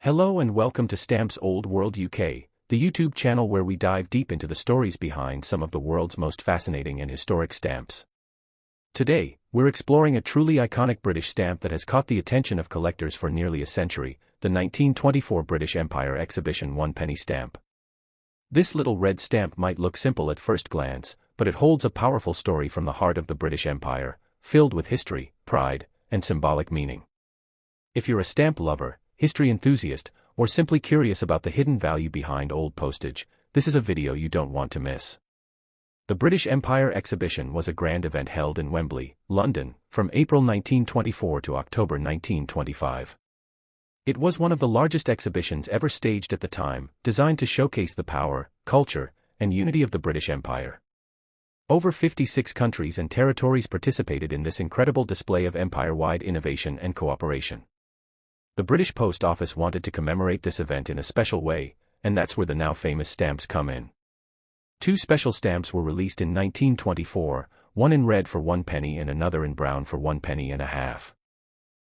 Hello and welcome to Stamps Old World UK, the YouTube channel where we dive deep into the stories behind some of the world's most fascinating and historic stamps. Today, we're exploring a truly iconic British stamp that has caught the attention of collectors for nearly a century, the 1924 British Empire Exhibition 1 stamp. This little red stamp might look simple at first glance, but it holds a powerful story from the heart of the British Empire, filled with history, pride, and symbolic meaning. If you're a stamp lover, history enthusiast, or simply curious about the hidden value behind old postage, this is a video you don't want to miss. The British Empire Exhibition was a grand event held in Wembley, London, from April 1924 to October 1925. It was one of the largest exhibitions ever staged at the time, designed to showcase the power, culture, and unity of the British Empire. Over 56 countries and territories participated in this incredible display of empire-wide innovation and cooperation. The British Post Office wanted to commemorate this event in a special way, and that's where the now famous stamps come in. Two special stamps were released in 1924, one in red for 1 penny and another in brown for 1 penny and a half.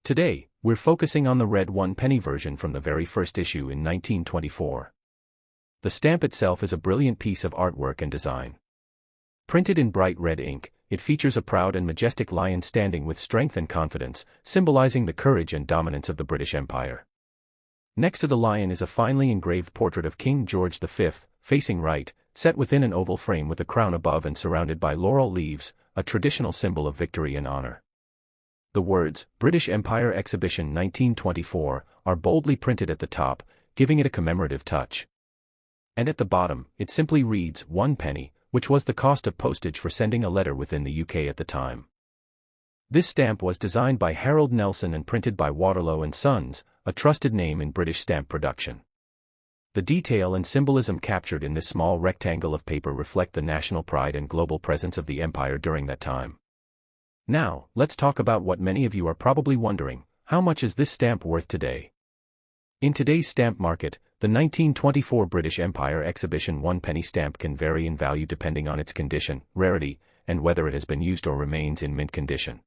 Today, we're focusing on the red 1 penny version from the very first issue in 1924. The stamp itself is a brilliant piece of artwork and design. Printed in bright red ink, it features a proud and majestic lion standing with strength and confidence, symbolizing the courage and dominance of the British Empire. Next to the lion is a finely engraved portrait of King George V, facing right, set within an oval frame with a crown above and surrounded by laurel leaves, a traditional symbol of victory and honor. The words, British Empire Exhibition 1924, are boldly printed at the top, giving it a commemorative touch. And at the bottom, it simply reads 1 penny, which was the cost of postage for sending a letter within the UK at the time. This stamp was designed by Harold Nelson and printed by Waterlow & Sons, a trusted name in British stamp production. The detail and symbolism captured in this small rectangle of paper reflect the national pride and global presence of the empire during that time. Now, let's talk about what many of you are probably wondering: how much is this stamp worth today? In today's stamp market, the 1924 British Empire Exhibition 1 penny stamp can vary in value depending on its condition, rarity, and whether it has been used or remains in mint condition.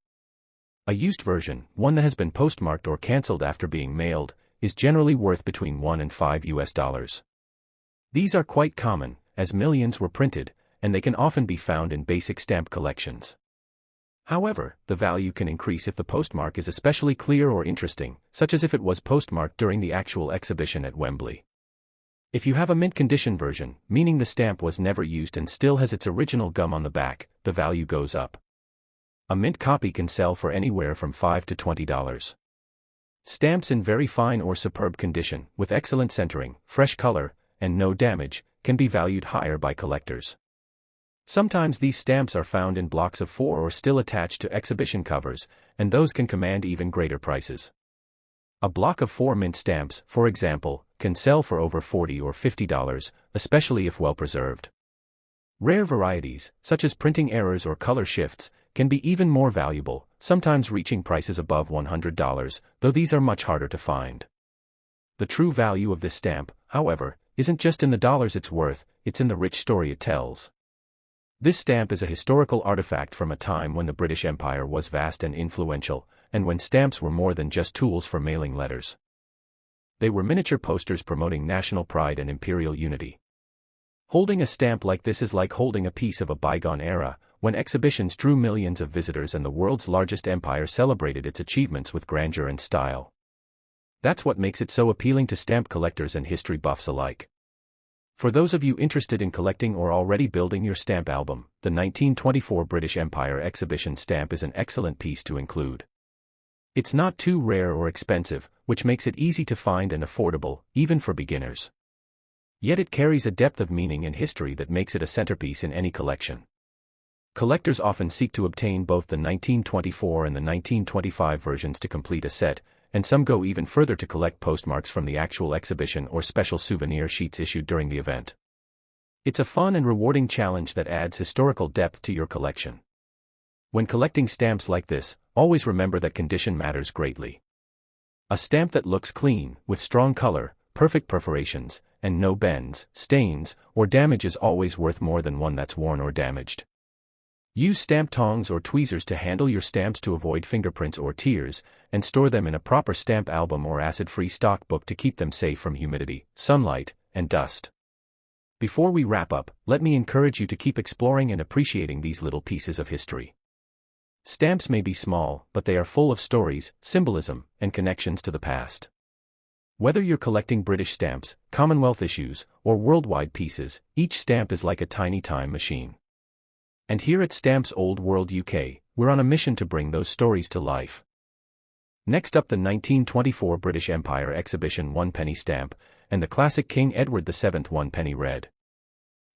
A used version, one that has been postmarked or cancelled after being mailed, is generally worth between $1 and $5. These are quite common, as millions were printed, and they can often be found in basic stamp collections. However, the value can increase if the postmark is especially clear or interesting, such as if it was postmarked during the actual exhibition at Wembley. If you have a mint condition version, meaning the stamp was never used and still has its original gum on the back, the value goes up. A mint copy can sell for anywhere from $5 to $20. Stamps in very fine or superb condition, with excellent centering, fresh color, and no damage, can be valued higher by collectors. Sometimes these stamps are found in blocks of 4 or still attached to exhibition covers, and those can command even greater prices. A block of 4 mint stamps, for example, can sell for over $40 or $50, especially if well preserved. Rare varieties, such as printing errors or color shifts, can be even more valuable, sometimes reaching prices above $100, though these are much harder to find. The true value of this stamp, however, isn't just in the dollars it's worth, it's in the rich story it tells. This stamp is a historical artifact from a time when the British Empire was vast and influential, and when stamps were more than just tools for mailing letters. They were miniature posters promoting national pride and imperial unity. Holding a stamp like this is like holding a piece of a bygone era, when exhibitions drew millions of visitors and the world's largest empire celebrated its achievements with grandeur and style. That's what makes it so appealing to stamp collectors and history buffs alike. For those of you interested in collecting or already building your stamp album, the 1924 British Empire Exhibition stamp is an excellent piece to include. It's not too rare or expensive, which makes it easy to find and affordable, even for beginners. Yet it carries a depth of meaning and history that makes it a centerpiece in any collection. Collectors often seek to obtain both the 1924 and the 1925 versions to complete a set, and some go even further to collect postmarks from the actual exhibition or special souvenir sheets issued during the event. It's a fun and rewarding challenge that adds historical depth to your collection. When collecting stamps like this, always remember that condition matters greatly. A stamp that looks clean, with strong color, perfect perforations, and no bends, stains, or damage is always worth more than one that's worn or damaged. Use stamp tongs or tweezers to handle your stamps to avoid fingerprints or tears, and store them in a proper stamp album or acid-free stock book to keep them safe from humidity, sunlight, and dust. Before we wrap up, let me encourage you to keep exploring and appreciating these little pieces of history. Stamps may be small, but they are full of stories, symbolism, and connections to the past. Whether you're collecting British stamps, Commonwealth issues, or worldwide pieces, each stamp is like a tiny time machine. And here at Stamps Old World UK, we're on a mission to bring those stories to life. Next up, the 1924 British Empire Exhibition 1 penny stamp, and the classic King Edward VII 1 penny red.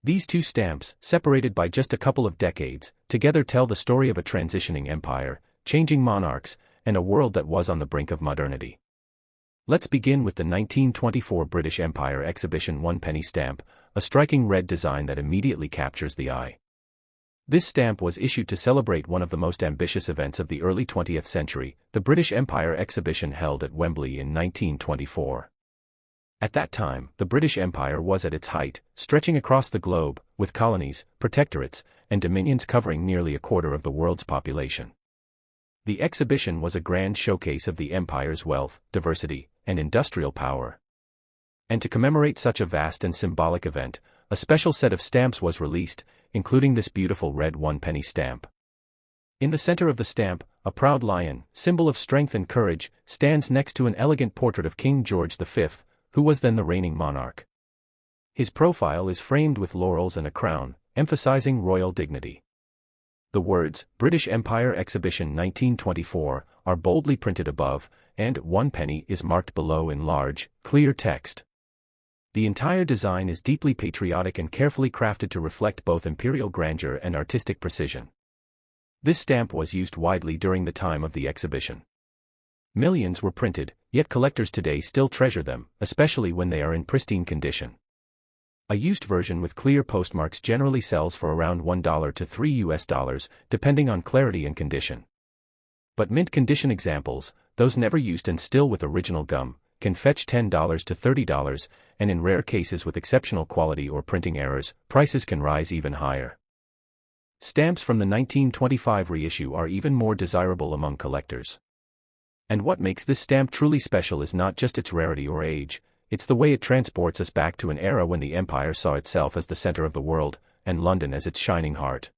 These two stamps, separated by just a couple of decades, together tell the story of a transitioning empire, changing monarchs, and a world that was on the brink of modernity. Let's begin with the 1924 British Empire Exhibition 1 penny stamp, a striking red design that immediately captures the eye. This stamp was issued to celebrate one of the most ambitious events of the early 20th century, the British Empire Exhibition held at Wembley in 1924. At that time, the British Empire was at its height, stretching across the globe, with colonies, protectorates, and dominions covering nearly a quarter of the world's population. The exhibition was a grand showcase of the empire's wealth, diversity, and industrial power. And to commemorate such a vast and symbolic event, a special set of stamps was released, including this beautiful red 1 penny stamp. In the center of the stamp, a proud lion, symbol of strength and courage, stands next to an elegant portrait of King George V, who was then the reigning monarch. His profile is framed with laurels and a crown, emphasizing royal dignity. The words, British Empire Exhibition 1924, are boldly printed above, and 1 penny is marked below in large, clear text. The entire design is deeply patriotic and carefully crafted to reflect both imperial grandeur and artistic precision. This stamp was used widely during the time of the exhibition. Millions were printed, yet collectors today still treasure them, especially when they are in pristine condition. A used version with clear postmarks generally sells for around $1 to $3, depending on clarity and condition. But mint condition examples, those never used and still with original gum, can fetch $10 to $30, and in rare cases with exceptional quality or printing errors, prices can rise even higher. Stamps from the 1925 reissue are even more desirable among collectors. And what makes this stamp truly special is not just its rarity or age, it's the way it transports us back to an era when the empire saw itself as the center of the world, and London as its shining heart.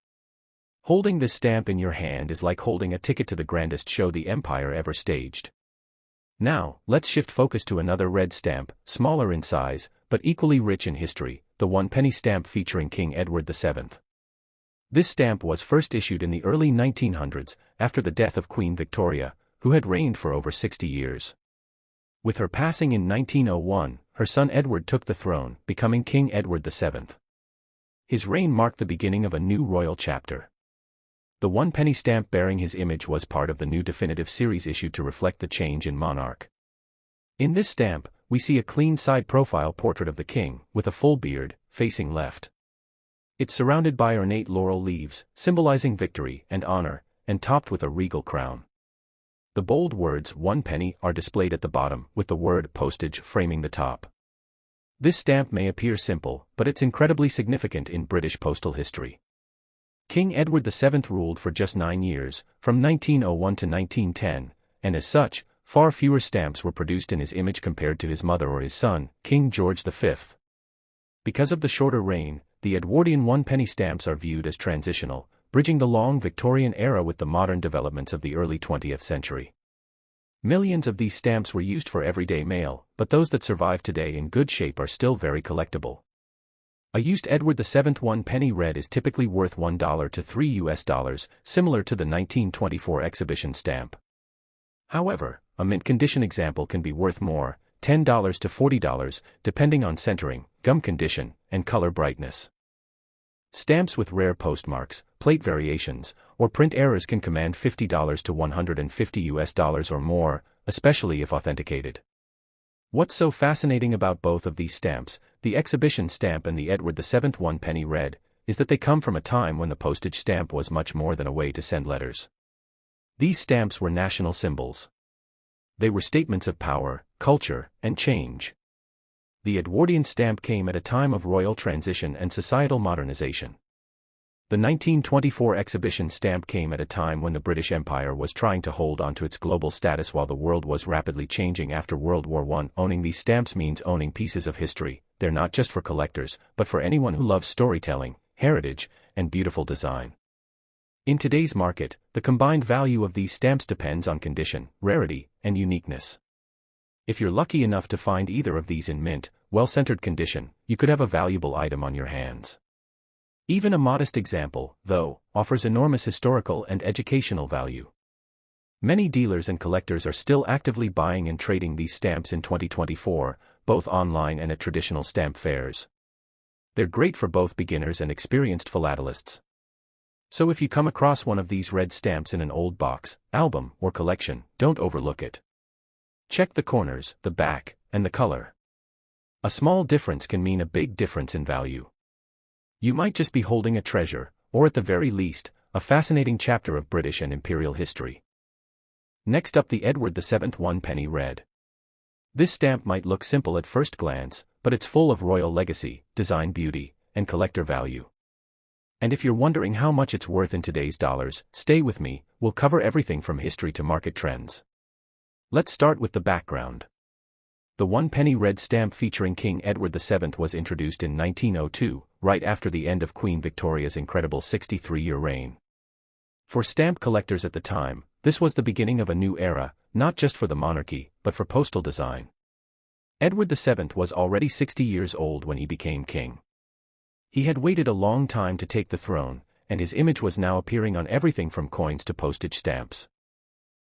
Holding this stamp in your hand is like holding a ticket to the grandest show the empire ever staged. Now, let's shift focus to another red stamp, smaller in size, but equally rich in history, the 1 penny stamp featuring King Edward VII. This stamp was first issued in the early 1900s, after the death of Queen Victoria, who had reigned for over 60 years. With her passing in 1901, her son Edward took the throne, becoming King Edward VII. His reign marked the beginning of a new royal chapter. The 1 penny stamp bearing his image was part of the new definitive series issued to reflect the change in monarch. In this stamp, we see a clean side profile portrait of the king, with a full beard, facing left. It's surrounded by ornate laurel leaves, symbolizing victory and honor, and topped with a regal crown. The bold words 1 penny are displayed at the bottom, with the word postage framing the top. This stamp may appear simple, but it's incredibly significant in British postal history. King Edward VII ruled for just 9 years, from 1901 to 1910, and as such, far fewer stamps were produced in his image compared to his mother or his son, King George V. Because of the shorter reign, the Edwardian 1 penny stamps are viewed as transitional, bridging the long Victorian era with the modern developments of the early 20th century. Millions of these stamps were used for everyday mail, but those that survive today in good shape are still very collectible. A used Edward VII 1 penny red is typically worth $1 to $3, similar to the 1924 exhibition stamp. However, a mint condition example can be worth more, $10 to $40, depending on centering, gum condition, and color brightness. Stamps with rare postmarks, plate variations, or print errors can command $50 to $150 or more, especially if authenticated. What's so fascinating about both of these stamps, the exhibition stamp and the Edward VII 1 penny red, is that they come from a time when the postage stamp was much more than a way to send letters. These stamps were national symbols. They were statements of power, culture, and change. The Edwardian stamp came at a time of royal transition and societal modernization. The 1924 exhibition stamp came at a time when the British Empire was trying to hold onto its global status while the world was rapidly changing after World War I. Owning these stamps means owning pieces of history. They're not just for collectors, but for anyone who loves storytelling, heritage, and beautiful design. In today's market, the combined value of these stamps depends on condition, rarity, and uniqueness. If you're lucky enough to find either of these in mint, well-centered condition, you could have a valuable item on your hands. Even a modest example, though, offers enormous historical and educational value. Many dealers and collectors are still actively buying and trading these stamps in 2024, both online and at traditional stamp fairs. They're great for both beginners and experienced philatelists. So if you come across one of these red stamps in an old box, album, or collection, don't overlook it. Check the corners, the back, and the color. A small difference can mean a big difference in value. You might just be holding a treasure, or at the very least, a fascinating chapter of British and imperial history. Next up, the Edward VII 1-penny red. This stamp might look simple at first glance, but it's full of royal legacy, design beauty, and collector value. And if you're wondering how much it's worth in today's dollars, stay with me, we'll cover everything from history to market trends. Let's start with the background. The 1-penny red stamp featuring King Edward VII was introduced in 1902, right after the end of Queen Victoria's incredible 63-year reign. For stamp collectors at the time, this was the beginning of a new era, not just for the monarchy, but for postal design. Edward VII was already 60 years old when he became king. He had waited a long time to take the throne, and his image was now appearing on everything from coins to postage stamps.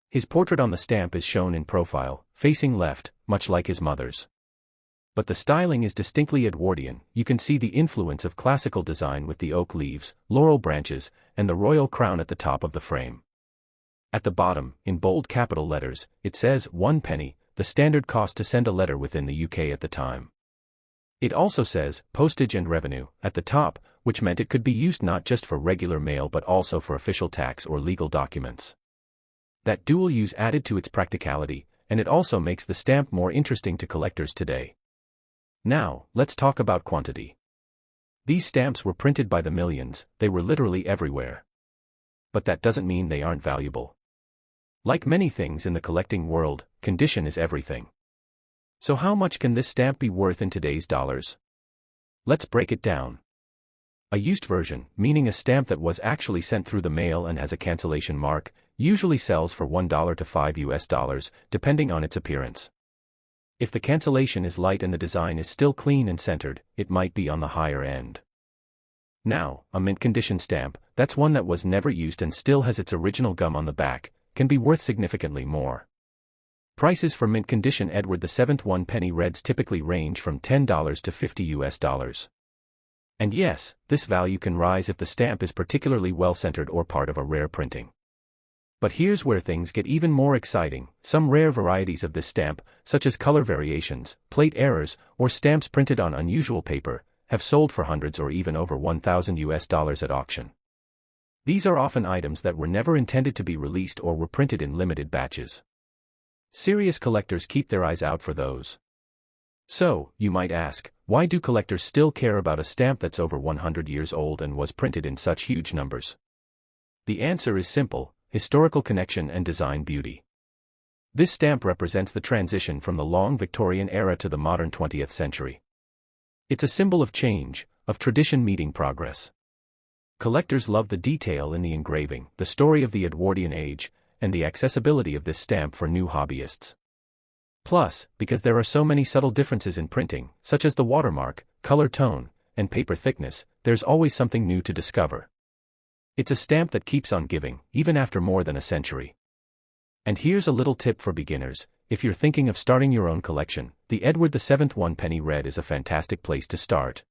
His portrait on the stamp is shown in profile, facing left, much like his mother's. But the styling is distinctly Edwardian. You can see the influence of classical design with the oak leaves, laurel branches, and the royal crown at the top of the frame. At the bottom, in bold capital letters, it says 1 penny, the standard cost to send a letter within the UK at the time. It also says postage and revenue at the top, which meant it could be used not just for regular mail but also for official tax or legal documents. That dual use added to its practicality, and it also makes the stamp more interesting to collectors today. Now, let's talk about quantity. These stamps were printed by the millions, they were literally everywhere. But that doesn't mean they aren't valuable. Like many things in the collecting world, condition is everything. So how much can this stamp be worth in today's dollars? Let's break it down. A used version, meaning a stamp that was actually sent through the mail and has a cancellation mark, usually sells for $1 to $5, depending on its appearance. If the cancellation is light and the design is still clean and centered, it might be on the higher end. Now, a mint condition stamp, that's one that was never used and still has its original gum on the back, can be worth significantly more. Prices for mint condition Edward VII 1-penny reds typically range from $10 to $50. And yes, this value can rise if the stamp is particularly well-centered or part of a rare printing. But here's where things get even more exciting. Some rare varieties of this stamp, such as color variations, plate errors, or stamps printed on unusual paper, have sold for hundreds or even over $1,000 at auction. These are often items that were never intended to be released or were printed in limited batches. Serious collectors keep their eyes out for those. So, you might ask, why do collectors still care about a stamp that's over 100 years old and was printed in such huge numbers? The answer is simple: historical connection and design beauty. This stamp represents the transition from the long Victorian era to the modern 20th century. It's a symbol of change, of tradition meeting progress. Collectors love the detail in the engraving, the story of the Edwardian age, and the accessibility of this stamp for new hobbyists. Plus, because there are so many subtle differences in printing, such as the watermark, color tone, and paper thickness, there's always something new to discover. It's a stamp that keeps on giving, even after more than a century. And here's a little tip for beginners: if you're thinking of starting your own collection, the Edward VII 1-penny red is a fantastic place to start.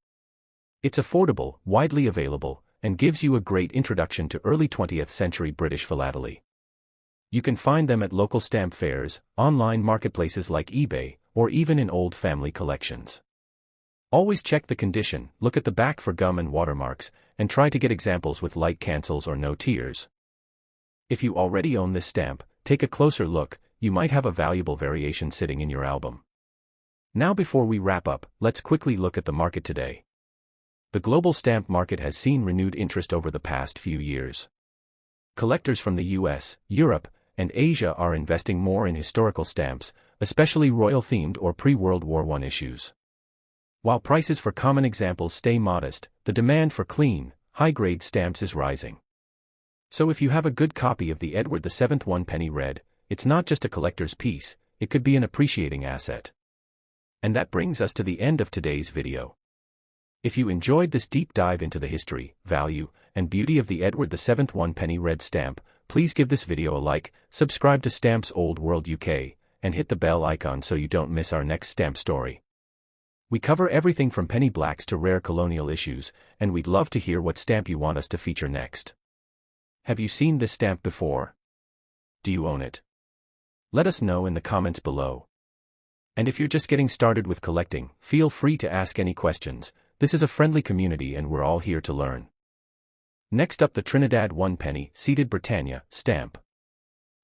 It's affordable, widely available, and gives you a great introduction to early 20th century British philately. You can find them at local stamp fairs, online marketplaces like eBay, or even in old family collections. Always check the condition, look at the back for gum and watermarks, and try to get examples with light cancels or no tears. If you already own this stamp, take a closer look, you might have a valuable variation sitting in your album. Now before we wrap up, let's quickly look at the market today. The global stamp market has seen renewed interest over the past few years. Collectors from the US, Europe, and Asia are investing more in historical stamps, especially royal-themed or pre-World War I issues. While prices for common examples stay modest, the demand for clean, high-grade stamps is rising. So if you have a good copy of the Edward VII 1 red, it's not just a collector's piece, it could be an appreciating asset. And that brings us to the end of today's video. If you enjoyed this deep dive into the history, value, and beauty of the Edward VII 1 red stamp, please give this video a like, subscribe to Stamps Old World UK, and hit the bell icon so you don't miss our next stamp story. We cover everything from penny blacks to rare colonial issues, and we'd love to hear what stamp you want us to feature next. Have you seen this stamp before? Do you own it? Let us know in the comments below. And if you're just getting started with collecting, feel free to ask any questions. This is a friendly community and we're all here to learn. Next up, the Trinidad 1 seated Britannia stamp.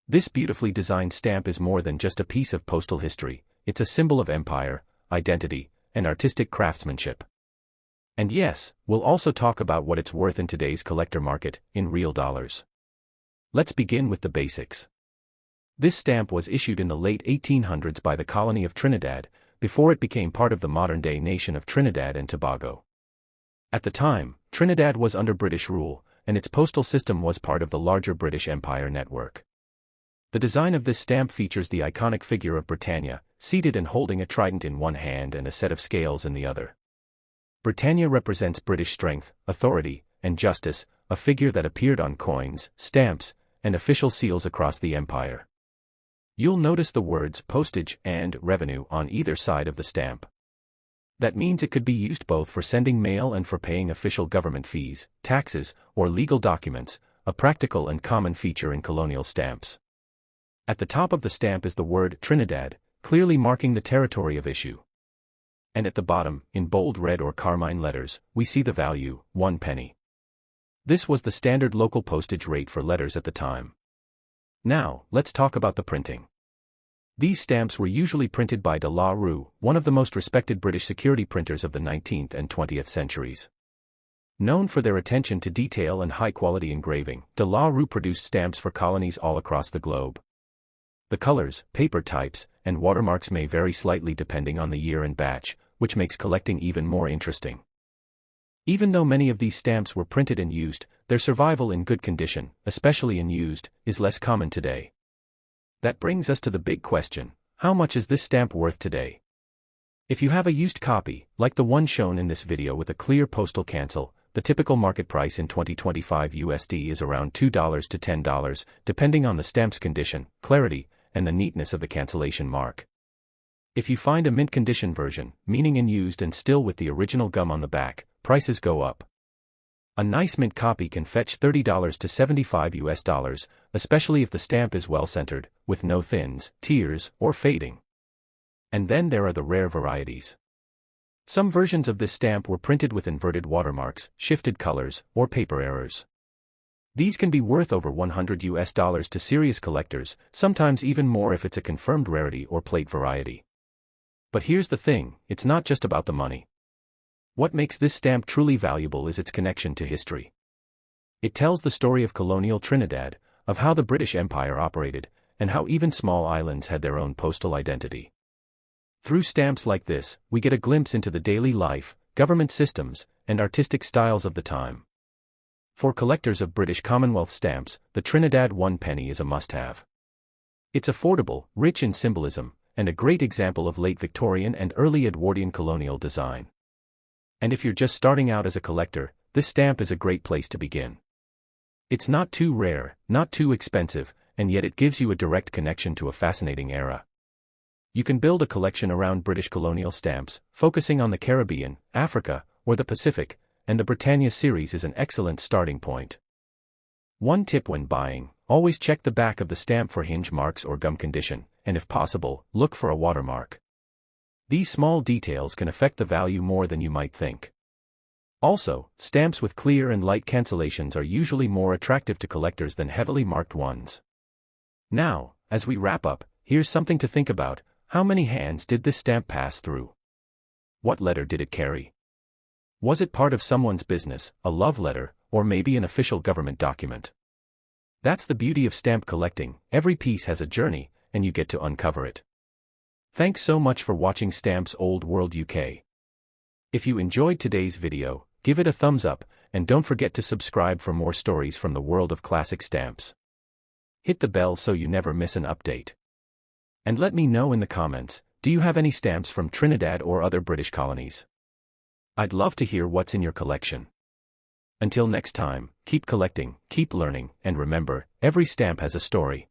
This beautifully designed stamp is more than just a piece of postal history, it's a symbol of empire, identity, and artistic craftsmanship. And yes, we'll also talk about what it's worth in today's collector market, in real dollars. Let's begin with the basics. This stamp was issued in the late 1800s by the colony of Trinidad, before it became part of the modern-day nation of Trinidad and Tobago. At the time, Trinidad was under British rule, and its postal system was part of the larger British Empire network. The design of this stamp features the iconic figure of Britannia, seated and holding a trident in one hand and a set of scales in the other. Britannia represents British strength, authority, and justice, a figure that appeared on coins, stamps, and official seals across the empire. You'll notice the words postage and revenue on either side of the stamp. That means it could be used both for sending mail and for paying official government fees, taxes, or legal documents, a practical and common feature in colonial stamps. At the top of the stamp is the word Trinidad, clearly marking the territory of issue. And at the bottom, in bold red or carmine letters, we see the value, 1 penny. This was the standard local postage rate for letters at the time. Now, let's talk about the printing. These stamps were usually printed by de la Rue, one of the most respected British security printers of the 19th and 20th centuries. Known for their attention to detail and high-quality engraving, de la Rue produced stamps for colonies all across the globe. The colors, paper types, and watermarks may vary slightly depending on the year and batch, which makes collecting even more interesting. Even though many of these stamps were printed and used, their survival in good condition, especially in used, is less common today. That brings us to the big question: how much is this stamp worth today? If you have a used copy, like the one shown in this video with a clear postal cancel, the typical market price in 2025 USD is around $2 to $10, depending on the stamp's condition, clarity, and the neatness of the cancellation mark. If you find a mint condition version, meaning in used and still with the original gum on the back, prices go up. A nice mint copy can fetch $30 to $75, especially if the stamp is well centered, with no thins, tears, or fading. And then there are the rare varieties. Some versions of this stamp were printed with inverted watermarks, shifted colors, or paper errors. These can be worth over $100 to serious collectors, sometimes even more if it's a confirmed rarity or plate variety. But here's the thing, it's not just about the money. What makes this stamp truly valuable is its connection to history. It tells the story of colonial Trinidad, of how the British Empire operated, and how even small islands had their own postal identity. Through stamps like this, we get a glimpse into the daily life, government systems, and artistic styles of the time. For collectors of British Commonwealth stamps, the Trinidad 1 is a must-have. It's affordable, rich in symbolism, and a great example of late Victorian and early Edwardian colonial design. And if you're just starting out as a collector, this stamp is a great place to begin. It's not too rare, not too expensive, and yet it gives you a direct connection to a fascinating era. You can build a collection around British colonial stamps, focusing on the Caribbean, Africa, or the Pacific, and the Britannia series is an excellent starting point. One tip when buying: always check the back of the stamp for hinge marks or gum condition, and if possible, look for a watermark. These small details can affect the value more than you might think. Also, stamps with clear and light cancellations are usually more attractive to collectors than heavily marked ones. Now, as we wrap up, here's something to think about: how many hands did this stamp pass through? What letter did it carry? Was it part of someone's business, a love letter, or maybe an official government document? That's the beauty of stamp collecting. Every piece has a journey, and you get to uncover it. Thanks so much for watching Stamps Old World UK. If you enjoyed today's video, give it a thumbs up, and don't forget to subscribe for more stories from the world of classic stamps. Hit the bell so you never miss an update. And let me know in the comments, do you have any stamps from Trinidad or other British colonies? I'd love to hear what's in your collection. Until next time, keep collecting, keep learning, and remember, every stamp has a story.